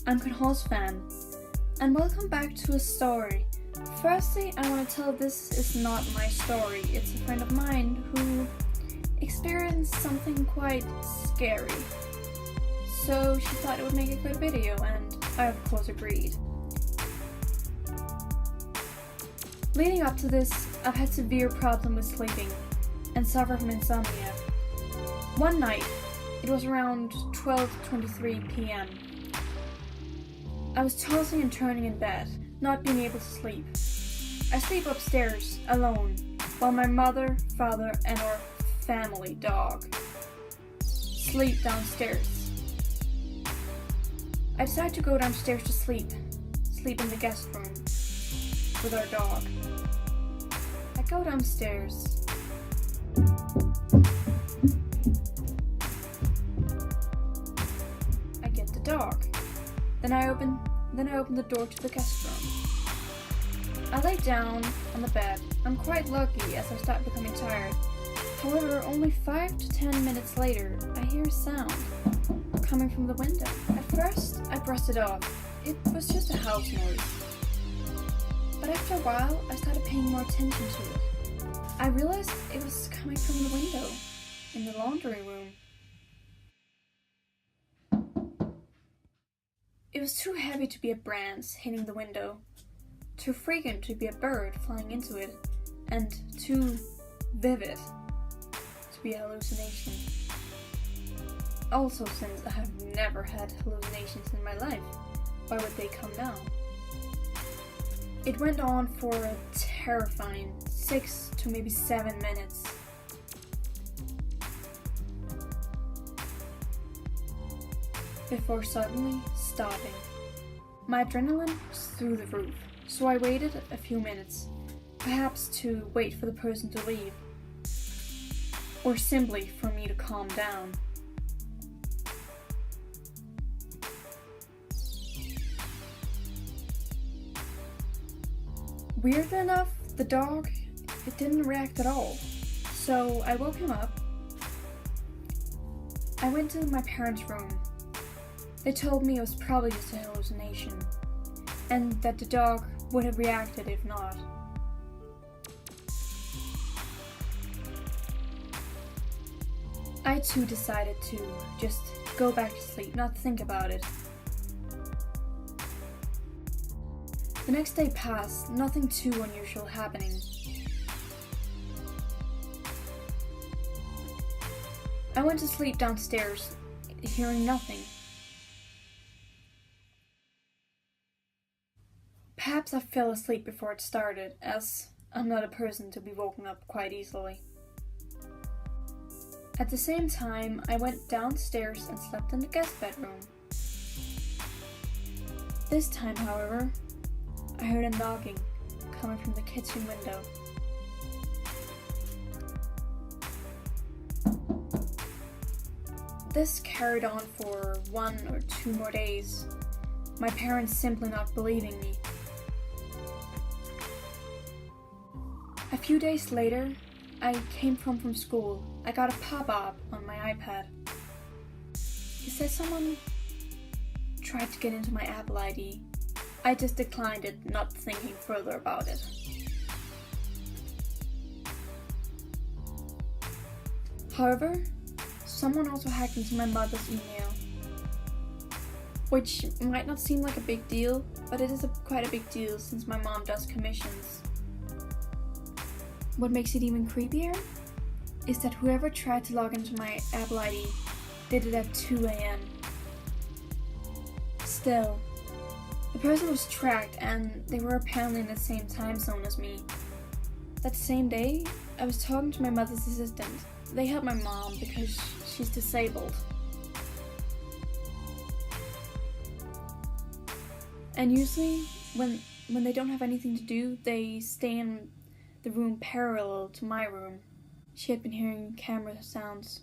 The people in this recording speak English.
I'm Conhol's fan, and welcome back to a story. Firstly, I want to tell this is not my story. It's a friend of mine who experienced something quite scary. So she thought it would make a good video, and I of course agreed. Leading up to this, I've had severe problems with sleeping and suffer from insomnia. One night, it was around 12:23 p.m. I was tossing and turning in bed, not being able to sleep. I sleep upstairs, alone, while my mother, father, and our family dog sleep downstairs. I decide to go downstairs to sleep in the guest room with our dog. I go downstairs. I get the dog. Then I open the door to the guest room. I lay down on the bed. I'm quite lucky as I start becoming tired. However, only 5 to 10 minutes later, I hear a sound coming from the window. At first, I brushed it off. It was just a house noise. But after a while, I started paying more attention to it. I realized it was coming from the window in the laundry room. It was too heavy to be a branch hitting the window, too frequent to be a bird flying into it, and too vivid to be a hallucination. Also, since I have never had hallucinations in my life, why would they come now? It went on for a terrifying 6 to maybe 7 minutes. Before suddenly stopping. My adrenaline was through the roof, so I waited a few minutes, perhaps to wait for the person to leave, or simply for me to calm down. Weirdly enough, the dog, it didn't react at all, so I woke him up. I went to my parents' room. They told me it was probably just a hallucination, and that the dog would have reacted if not. I too decided to just go back to sleep, not think about it. The next day passed, nothing too unusual happening. I went to sleep downstairs, hearing nothing. Perhaps I fell asleep before it started, as I'm not a person to be woken up quite easily. At the same time, I went downstairs and slept in the guest bedroom. This time, however, I heard a knocking coming from the kitchen window. This carried on for 1 or 2 more days, my parents simply not believing me. A few days later, I came home from school. I got a pop-up on my iPad. It said someone tried to get into my Apple ID. I just declined it, not thinking further about it. However, someone also hacked into my mother's email, which might not seem like a big deal, but it is quite a big deal since my mom does commissions. What makes it even creepier is that whoever tried to log into my Apple ID did it at 2 a.m. Still, the person was tracked and they were apparently in the same time zone as me. That same day, I was talking to my mother's assistant. They help my mom because she's disabled. And usually, when they don't have anything to do, they stay in the room parallel to my room. She had been hearing camera sounds.